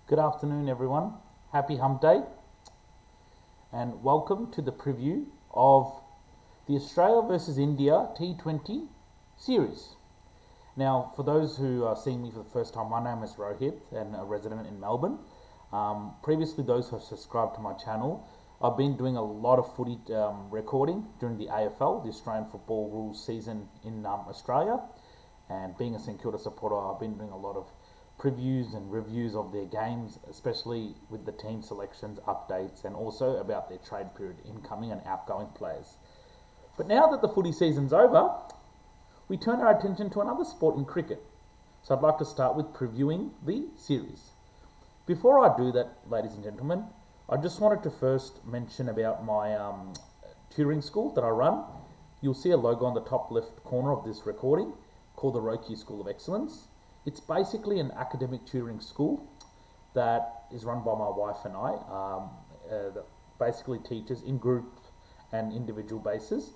Good afternoon, everyone. Happy Hump Day, and welcome to the preview of the Australia versus India T20 series. Now, for those who are seeing me for the first time, my name is Rohit and a resident in Melbourne. Previously, those who have subscribed to my channel, I've been doing a lot of footy recording during the AFL, the Australian Football Rules season in Australia. And being a St Kilda supporter, I've been doing a lot of previews and reviews of their games, especially with the team selections, updates, and also about their trade period, incoming and outgoing players. But now that the footy season's over, we turn our attention to another sport in cricket. So I'd like to start with previewing the series. Before I do that, ladies and gentlemen, I just wanted to first mention about my tutoring school that I run. You'll see a logo on the top left corner of this recording called the Roki School of Excellence. It's basically an academic tutoring school that is run by my wife and I, that basically teaches in group and individual basis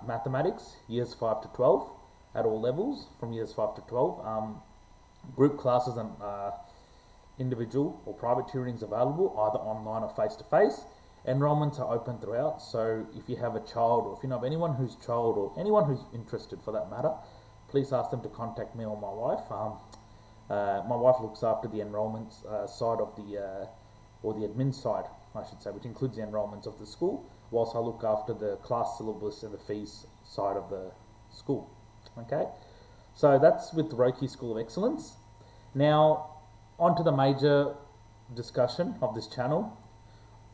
mathematics, years 5 to 12 at all levels, from years 5 to 12. Group classes and individual or private tutoring is available, either online or face-to-face. Enrollments are open throughout, so if you have a child, or if you know of anyone who's child, or anyone who's interested for that matter, please ask them to contact me or my wife. My wife looks after the enrolments side of or the admin side, I should say, which includes the enrolments of the school, whilst I look after the class syllabus and the fees side of the school. Okay, so that's with the Roki School of Excellence. Now, on to the major discussion of this channel.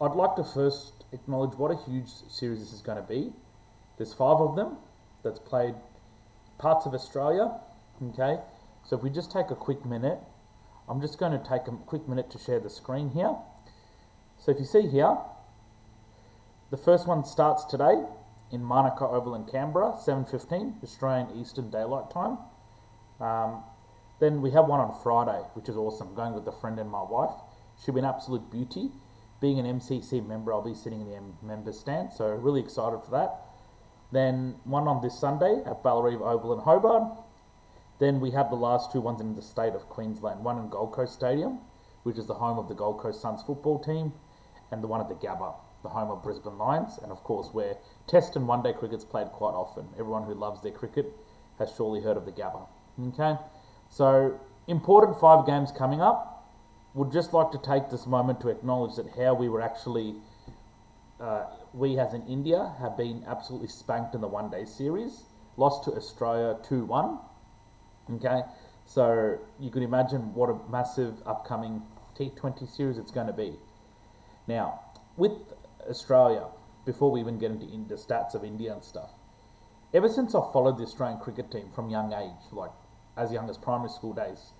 I'd like to first acknowledge what a huge series this is going to be. There's 5 of them that's played parts of Australia. Okay, so if we just take a quick minute, I'm just going to take a quick minute to share the screen here. So if you see here, the first one starts today in Manuka Oval in Canberra, 7:15 Australian Eastern Daylight Time. Then we have one on Friday, which is awesome, going with a friend and my wife. Should be an absolute beauty. Being an MCC member, I'll be sitting in the member stand, so really excited for that. Then one on this Sunday at Ballareve Oval in Hobart. Then we have the last 2 ones in the state of Queensland. One in Gold Coast Stadium, which is the home of the Gold Coast Suns football team, and the one at the Gabba, the home of Brisbane Lions, and of course where Test and one-day cricket's played quite often. Everyone who loves their cricket has surely heard of the Gabba. Okay, so important 5 games coming up. Would just like to take this moment to acknowledge that how we were actually we as in India have been absolutely spanked in the one-day series, lost to Australia 2-1. Okay, so you could imagine what a massive upcoming T20 series it's going to be. Now, with Australia, before we even get into the stats of India and stuff, ever since I've followed the Australian cricket team from young age, like as young as primary school days,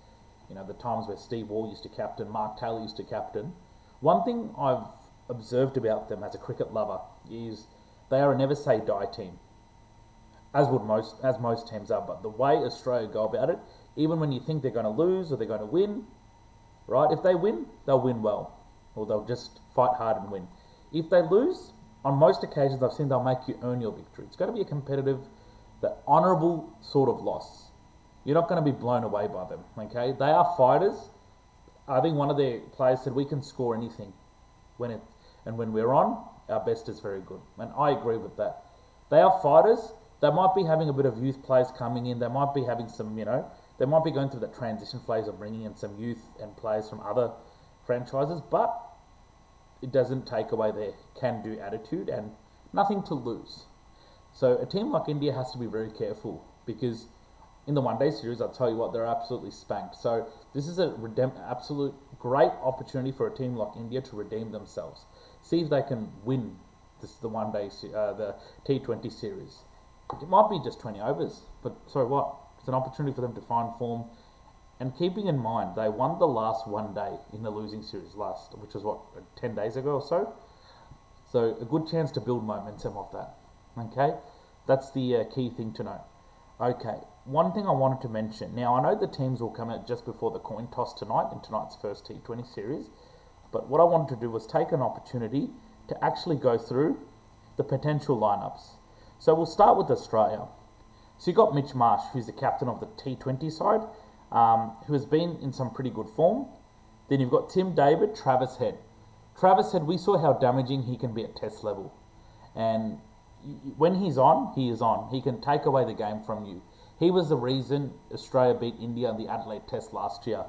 you know, the times where Steve Waugh used to captain, Mark Taylor used to captain, one thing I've observed about them as a cricket lover is they are a never say die team, as most teams are. But the way Australia go about it, even when you think they're going to lose or they're going to win, right? If they win, they'll win well, or they'll just fight hard and win. If they lose, on most occasions I've seen they'll make you earn your victory. It's going to be a competitive, the honourable sort of loss. You're not going to be blown away by them. Okay, they are fighters. I think one of their players said we can score anything when we're on, our best is very good. And I agree with that. They are fighters. They might be having a bit of youth players coming in. They might be having some, they might be going through that transition phase of bringing in some youth and players from other franchises, but it doesn't take away their can-do attitude and nothing to lose. So a team like India has to be very careful, because in the one-day series, I'll tell you what, they're absolutely spanked. So this is a absolute great opportunity for a team like India to redeem themselves. See if they can win the T20 series. It might be just 20 overs, but so what? It's an opportunity for them to find form. And keeping in mind, they won the last one day in the losing series which was 10 days ago or so. So a good chance to build momentum off that. Okay, that's the key thing to know. Okay, one thing I wanted to mention. Now, I know the teams will come out just before the coin toss tonight in tonight's first T20 series, but what I wanted to do was take an opportunity to actually go through the potential lineups. So we'll start with Australia. So you've got Mitch Marsh, who's the captain of the T20 side, who has been in some pretty good form. Then you've got Tim David, Travis Head. Travis Head, we saw how damaging he can be at test level. And when he's on, he is on. He can take away the game from you. He was the reason Australia beat India in the Adelaide Test last year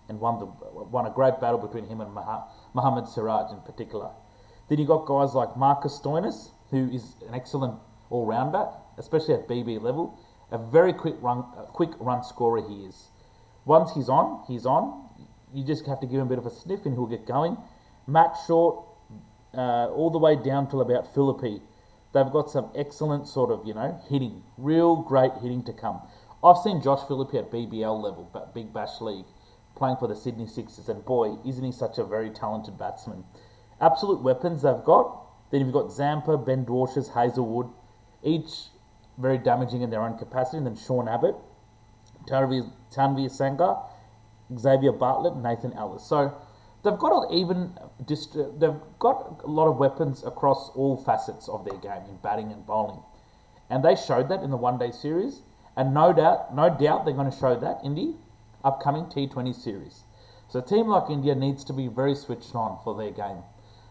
and won a great battle between him and Mohammad Siraj in particular. Then you got guys like Marcus Stoinis, who is an excellent all-rounder, especially at BB level. A very quick run scorer he is. Once he's on, he's on. You just have to give him a bit of a sniff and he'll get going. Matt Short, all the way down till about Philippi. They've got some excellent sort of, hitting. Real great hitting to come. I've seen Josh Philippi at BBL level, Big Bash League, playing for the Sydney Sixers, and boy, isn't he such a very talented batsman. Absolute weapons they've got. Then you've got Zampa, Ben Dwarshuis, Hazelwood, each very damaging in their own capacity. And then Sean Abbott, Tanveer Sangha, Xavier Bartlett, Nathan Ellis. So they've got they've got a lot of weapons across all facets of their game in batting and bowling, and they showed that in the one-day series. And no doubt they're going to show that in the upcoming T20 series. So a team like India needs to be very switched on for their game.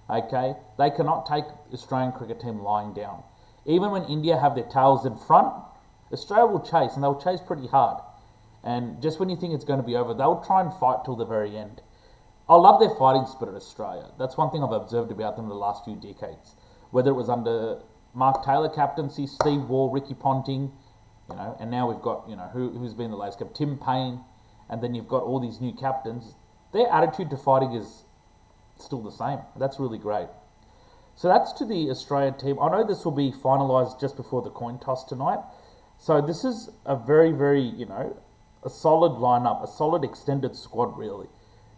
Okay, they cannot take the Australian cricket team lying down. Even when India have their tails in front, Australia will chase, and they'll chase pretty hard. And just when you think it's going to be over, they'll try and fight till the very end. I love their fighting spirit, Australia. That's one thing I've observed about them in the last few decades. Whether it was under Mark Taylor captaincy, Steve Waugh, Ricky Ponting, and now we've got, who's been the latest captain, Tim Payne, and then you've got all these new captains. Their attitude to fighting is still the same. That's really great. So that's to the Australian team. I know this will be finalised just before the coin toss tonight. So this is a very, very, a solid lineup, a solid extended squad really.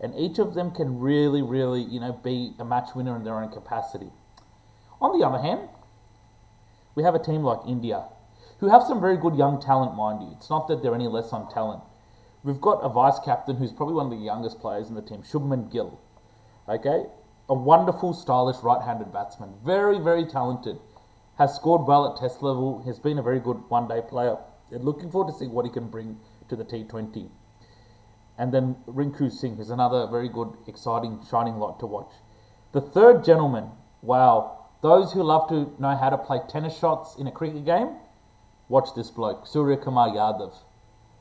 And each of them can really, really, be a match winner in their own capacity. On the other hand, we have a team like India, who have some very good young talent, mind you. It's not that they're any less on talent. We've got a vice captain who's probably one of the youngest players in the team, Shubman Gill. Okay, a wonderful, stylish right-handed batsman, very, very talented, has scored well at test level, has been a very good one-day player. And looking forward to see what he can bring to the T20. And then Rinku Singh is another very good, exciting, shining light to watch. The third gentleman, wow, those who love to know how to play tennis shots in a cricket game, watch this bloke, Surya Kumar Yadav.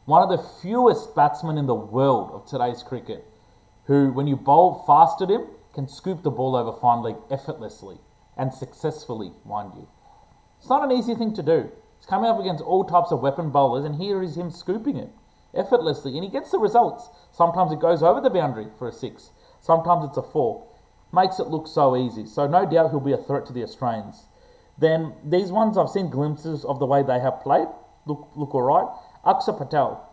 One of the fewest batsmen in the world of today's cricket, who, when you bowl fast at him, can scoop the ball over fine leg effortlessly and successfully, mind you. It's not an easy thing to do. He's coming up against all types of weapon bowlers, and here is him scooping it effortlessly, and he gets the results. Sometimes it goes over the boundary for a 6. Sometimes it's a 4. Makes it look so easy. So no doubt he'll be a threat to the Australians. Then these ones, I've seen glimpses of the way they have played. Look all right. Akshar Patel,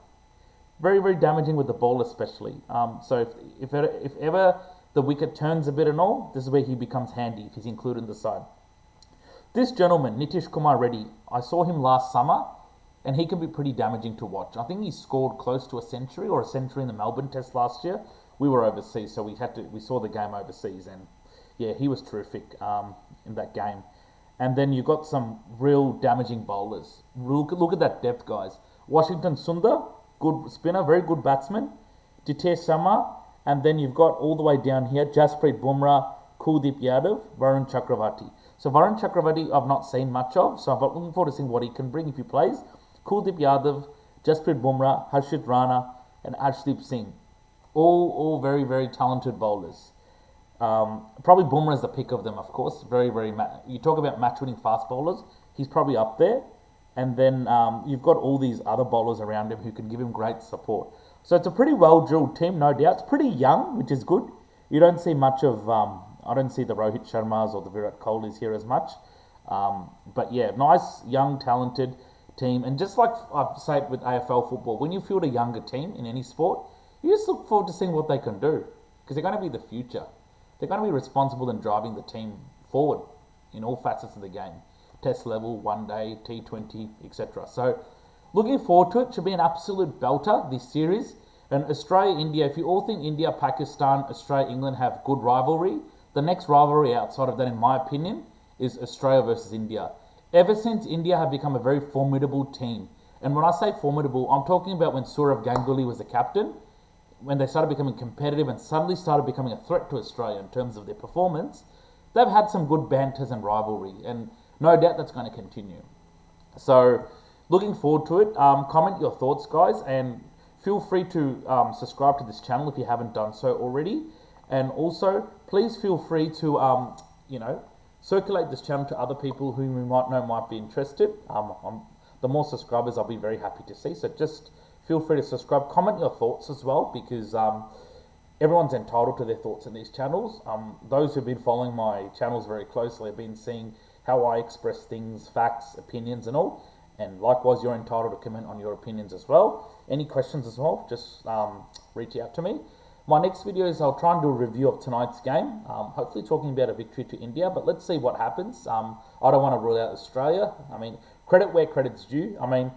very, very damaging with the ball especially. So if ever the wicket turns a bit and all, this is where he becomes handy if he's included in the side. This gentleman, Nitish Kumar Reddy, I saw him last summer, and he can be pretty damaging to watch. I think he scored close to a century in the Melbourne Test last year. We were overseas, so we saw the game overseas, and yeah, he was terrific in that game. And then you got some real damaging bowlers. Look at that depth, guys. Washington Sundar, good spinner, very good batsman. Jitesh Sharma, and then you've got all the way down here, Jasprit Bumrah, Kuldeep Yadav, Varun Chakravarti. So Varun Chakravarti I've not seen much of, so I'm looking forward to seeing what he can bring if he plays. Kuldeep Yadav, Jasprit Bumrah, Harshit Rana, and Arshdeep Singh. All very, very talented bowlers. Probably Bumrah is the pick of them, of course. Very, very. You talk about match-winning fast bowlers, he's probably up there. And then you've got all these other bowlers around him who can give him great support. So it's a pretty well-drilled team, no doubt. It's pretty young, which is good. You don't see much of. I don't see the Rohit Sharmas or the Virat Kohlis here as much. But yeah, nice, young, talented team. And just like I say it with AFL football, when you field a younger team in any sport, you just look forward to seeing what they can do, because they're going to be the future. They're going to be responsible in driving the team forward in all facets of the game. Test level, one day, T20, etc. So looking forward to it. Should be an absolute belter, this series. And Australia, India, if you all think India, Pakistan, Australia, England have good rivalry, the next rivalry outside of that, in my opinion, is Australia versus India. Ever since India have become a very formidable team, and when I say formidable, I'm talking about when Sourav Ganguly was the captain. when they started becoming competitive and suddenly started becoming a threat to Australia in terms of their performance, they've had some good banters and rivalry, and no doubt that's going to continue. So, looking forward to it. Comment your thoughts, guys, and feel free to subscribe to this channel if you haven't done so already. And also, please feel free to, circulate this channel to other people who you might know might be interested. The more subscribers, I'll be very happy to see. So just feel free to subscribe. Comment your thoughts as well, because everyone's entitled to their thoughts in these channels. Those who've been following my channels very closely have been seeing how I express things, facts, opinions and all. And likewise, you're entitled to comment on your opinions as well. Any questions as well, just reach out to me. My next video is I'll try and do a review of tonight's game, hopefully talking about a victory to India, but let's see what happens. I don't want to rule out Australia. I mean, credit where credit's due. I mean,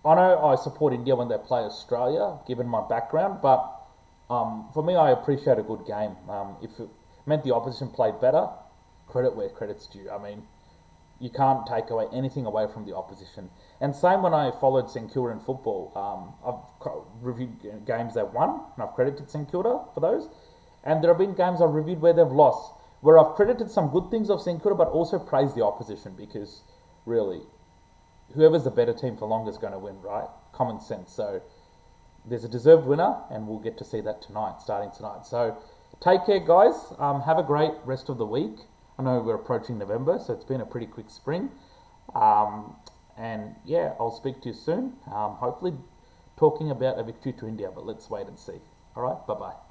I know I support India when they play Australia, given my background, but for me, I appreciate a good game. If it meant the opposition played better, credit where credit's due. I mean, you can't take anything away from the opposition. And same when I followed St Kilda in football. I've reviewed games they've won, and I've credited St Kilda for those. And there have been games I've reviewed where they've lost, where I've credited some good things of St Kilda, but also praised the opposition, because really, whoever's the better team for longer is going to win, right? Common sense. So there's a deserved winner, and we'll get to see that tonight, starting tonight. So take care, guys. Have a great rest of the week. I know we're approaching November, so it's been a pretty quick spring. And yeah, I'll speak to you soon. Hopefully talking about a victory to India, but let's wait and see. All right, bye-bye.